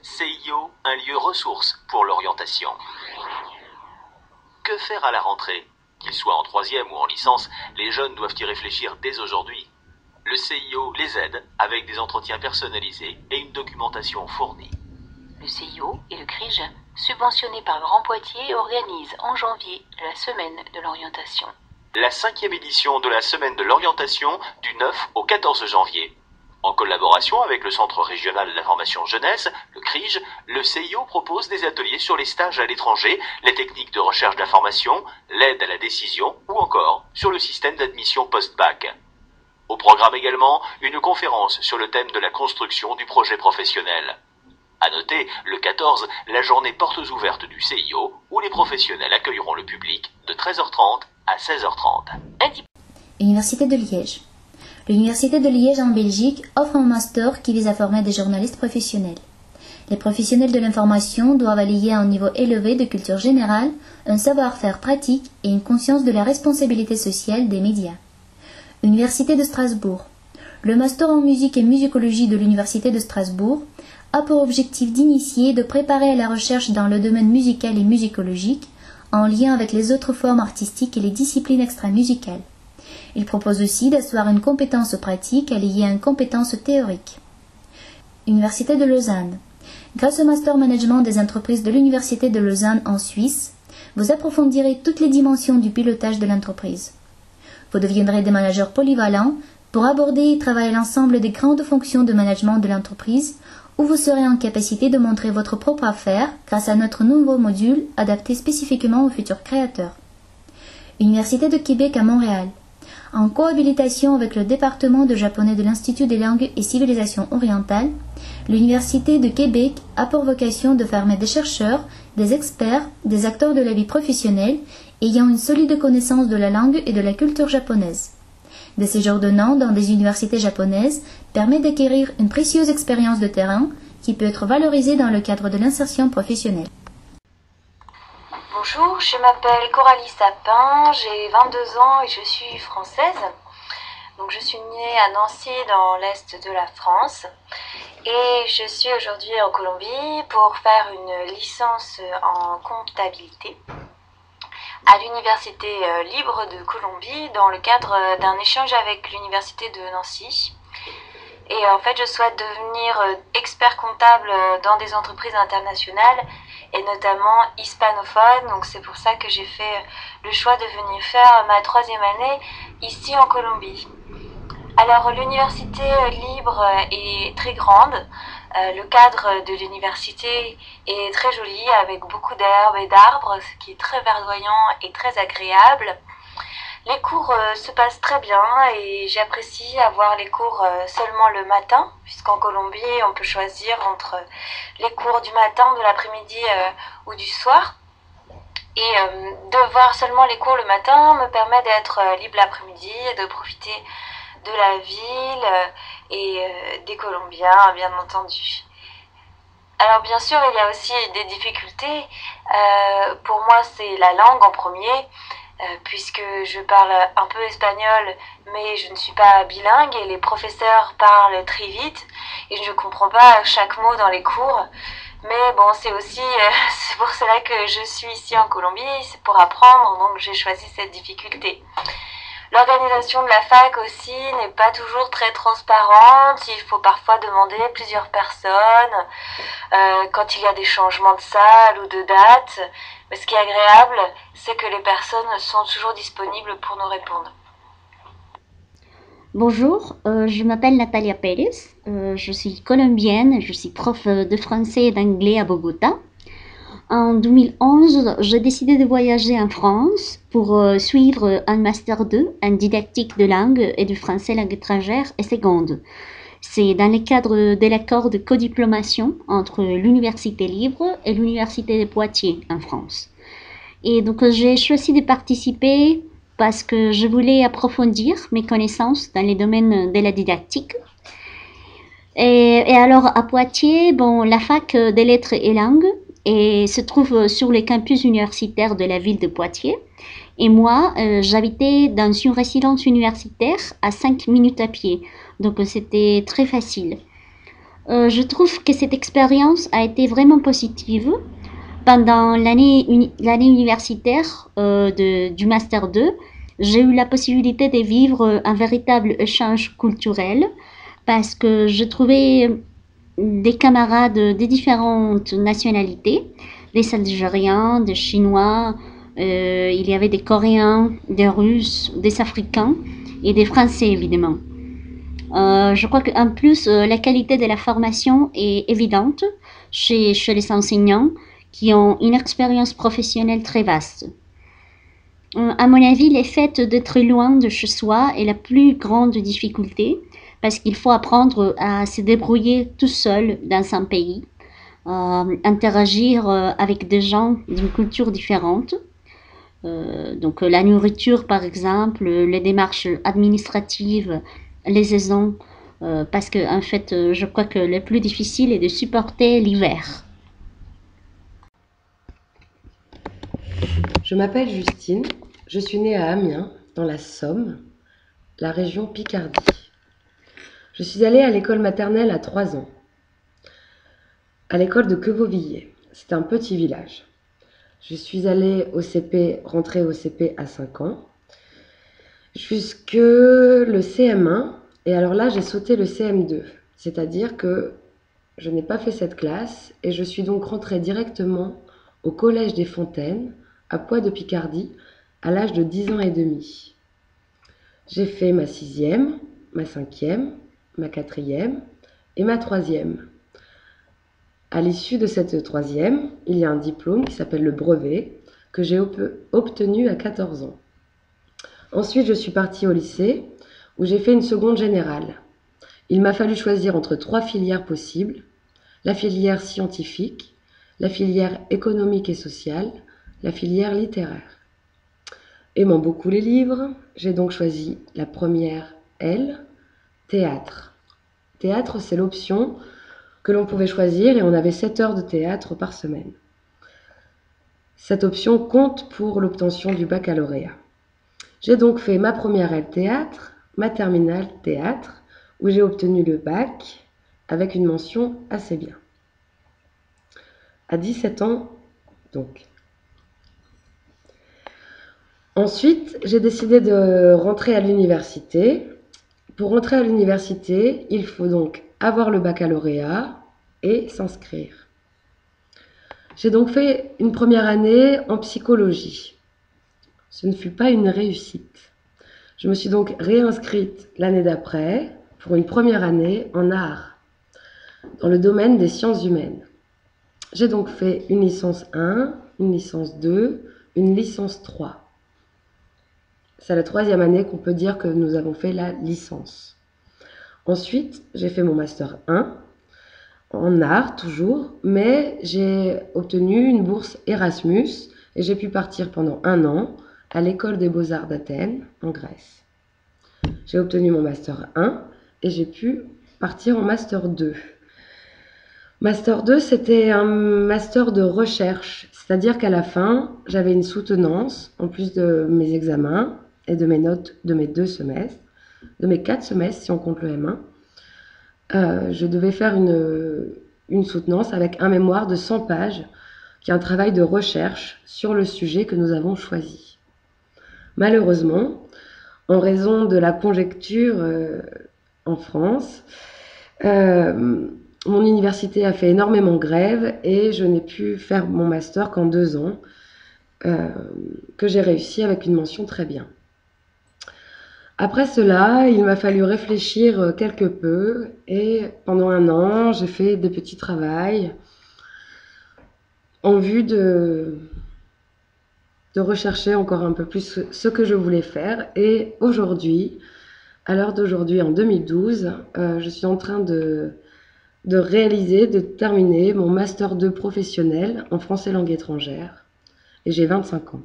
CIO, un lieu ressource pour l'orientation. Que faire à la rentrée? Qu'ils soient en troisième ou en licence, les jeunes doivent y réfléchir dès aujourd'hui. Le CIO les aide avec des entretiens personnalisés et une documentation fournie. Le CIO et le CRIJ, subventionnés par Grand Poitiers, organisent en janvier la semaine de l'orientation. La 5e édition de la semaine de l'orientation du 9 au 14 janvier. En collaboration avec le Centre régional d'information jeunesse, le CRIJ, le CIO propose des ateliers sur les stages à l'étranger, les techniques de recherche d'information, l'aide à la décision ou encore sur le système d'admission post-bac. Au programme également, une conférence sur le thème de la construction du projet professionnel. À noter, le 14, la journée portes ouvertes du CIO, où les professionnels accueilleront le public de 13h30 à 16h30. Université de Liège. L'Université de Liège en Belgique offre un master qui vise à former des journalistes professionnels. Les professionnels de l'information doivent allier un niveau élevé de culture générale, un savoir-faire pratique et une conscience de la responsabilité sociale des médias. Université de Strasbourg. Le master en musique et musicologie de l'Université de Strasbourg a pour objectif d'initier et de préparer à la recherche dans le domaine musical et musicologique, en lien avec les autres formes artistiques et les disciplines extra-musicales. Il propose aussi d'asseoir une compétence pratique alliée à une compétence théorique. Université de Lausanne. Grâce au Master Management des entreprises de l'Université de Lausanne en Suisse, vous approfondirez toutes les dimensions du pilotage de l'entreprise. Vous deviendrez des managers polyvalents pour aborder et travailler l'ensemble des grandes fonctions de management de l'entreprise, où vous serez en capacité de montrer votre propre affaire grâce à notre nouveau module adapté spécifiquement aux futurs créateurs. Université de Québec à Montréal. En cohabilitation avec le département de japonais de l'Institut des langues et civilisations orientales, l'Université de Québec a pour vocation de former des chercheurs, des experts, des acteurs de la vie professionnelle ayant une solide connaissance de la langue et de la culture japonaise. Des séjours d'un an dans des universités japonaises permet d'acquérir une précieuse expérience de terrain qui peut être valorisée dans le cadre de l'insertion professionnelle. Bonjour, je m'appelle Coralie Sapin, j'ai 22 ans et je suis française. Donc je suis née à Nancy dans l'est de la France et je suis aujourd'hui en Colombie pour faire une licence en comptabilité à l'Université libre de Colombie dans le cadre d'un échange avec l'Université de Nancy. Et en fait, je souhaite devenir expert comptable dans des entreprises internationales et notamment hispanophones. Donc c'est pour ça que j'ai fait le choix de venir faire ma 3e année ici en Colombie. Alors l'université libre est très grande. Le cadre de l'université est très joli avec beaucoup d'herbes et d'arbres, ce qui est très verdoyant et très agréable. Les cours se passent très bien et j'apprécie avoir les cours seulement le matin, puisqu'en Colombie on peut choisir entre les cours du matin, de l'après-midi ou du soir. Et de voir seulement les cours le matin me permet d'être libre l'après-midi et de profiter de la ville et des Colombiens, bien entendu. Alors bien sûr, il y a aussi des difficultés. Pour moi, c'est la langue en premier, puisque je parle un peu espagnol, mais je ne suis pas bilingue et les professeurs parlent très vite et je ne comprends pas chaque mot dans les cours. Mais bon, c'est aussi c'est pour cela que je suis ici en Colombie, c'est pour apprendre, donc j'ai choisi cette difficulté. L'organisation de la fac aussi n'est pas toujours très transparente, il faut parfois demander plusieurs personnes quand il y a des changements de salle ou de date. Mais ce qui est agréable, c'est que les personnes sont toujours disponibles pour nous répondre. Bonjour, je m'appelle Natalia Pérez, je suis colombienne, je suis prof de français et d'anglais à Bogota. En 2011, j'ai décidé de voyager en France pour suivre un Master 2 en didactique de langue et de français langue étrangère et seconde. C'est dans le cadre de l'accord de codiplomation entre l'Université libre et l'Université de Poitiers en France. Et donc j'ai choisi de participer parce que je voulais approfondir mes connaissances dans les domaines de la didactique. Et alors à Poitiers, la fac des lettres et langues se trouve sur le campus universitaire de la ville de Poitiers. Et moi, j'habitais dans une résidence universitaire à 5 minutes à pied, donc c'était très facile. Je trouve que cette expérience a été vraiment positive. Pendant l'année universitaire du Master 2, j'ai eu la possibilité de vivre un véritable échange culturel parce que je trouvais des camarades de différentes nationalités, des Algériens, des Chinois, il y avait des Coréens, des Russes, des Africains et des Français évidemment. Je crois qu'en plus, la qualité de la formation est évidente chez les enseignants qui ont une expérience professionnelle très vaste. À mon avis, le fait d'être loin de chez soi est la plus grande difficulté parce qu'il faut apprendre à se débrouiller tout seul dans son pays, interagir avec des gens d'une culture différente. Donc la nourriture par exemple, les démarches administratives, les saisons, parce que en fait, je crois que le plus difficile est de supporter l'hiver. Je m'appelle Justine, je suis née à Amiens, dans la Somme, la région Picardie. Je suis allée à l'école maternelle à 3 ans, à l'école de Quevauvillers. C'est un petit village. Je suis allée au CP, rentrée au CP à 5 ans, jusque le CM1, et alors là j'ai sauté le CM2, c'est-à-dire que je n'ai pas fait cette classe, et je suis donc rentrée directement au Collège des Fontaines, à Poix de Picardie, à l'âge de 10 ans et demi. J'ai fait ma 6e, ma 5e, ma 4e et ma 3e. À l'issue de cette 3e, il y a un diplôme qui s'appelle le brevet, que j'ai obtenu à 14 ans. Ensuite, je suis partie au lycée, où j'ai fait une seconde générale. Il m'a fallu choisir entre 3 filières possibles: la filière scientifique, la filière économique et sociale, la filière littéraire. Aimant beaucoup les livres, j'ai donc choisi la première L, théâtre. Théâtre, c'est l'option que l'on pouvait choisir et on avait 7 heures de théâtre par semaine. Cette option compte pour l'obtention du baccalauréat. J'ai donc fait ma première L théâtre, ma terminale théâtre, où j'ai obtenu le bac avec une mention assez bien. À 17 ans, donc. Ensuite, j'ai décidé de rentrer à l'université. Pour rentrer à l'université, il faut donc avoir le baccalauréat et s'inscrire. J'ai donc fait une première année en psychologie. Ce ne fut pas une réussite. Je me suis donc réinscrite l'année d'après pour une première année en art, dans le domaine des sciences humaines. J'ai donc fait une licence 1, une licence 2, une licence 3. C'est la 3e année qu'on peut dire que nous avons fait la licence. Ensuite, j'ai fait mon master 1, en art toujours, mais j'ai obtenu une bourse Erasmus et j'ai pu partir pendant 1 an à l'école des beaux-arts d'Athènes, en Grèce. J'ai obtenu mon master 1 et j'ai pu partir en master 2. Master 2, c'était un master de recherche, c'est-à-dire qu'à la fin, j'avais une soutenance, en plus de mes examens et de mes notes de mes 2 semestres, de mes 4 semestres si on compte le M1. Je devais faire une soutenance avec un mémoire de 100 pages, qui est un travail de recherche sur le sujet que nous avons choisi. Malheureusement, en raison de la conjoncture en France, mon université a fait énormément grève et je n'ai pu faire mon master qu'en 2 ans, que j'ai réussi avec une mention très bien. Après cela, il m'a fallu réfléchir quelque peu et pendant 1 an, j'ai fait des petits travails en vue de rechercher encore un peu plus ce que je voulais faire. Et aujourd'hui, à l'heure d'aujourd'hui, en 2012, je suis en train de réaliser, de terminer mon Master 2 professionnel en français langue étrangère et j'ai 25 ans.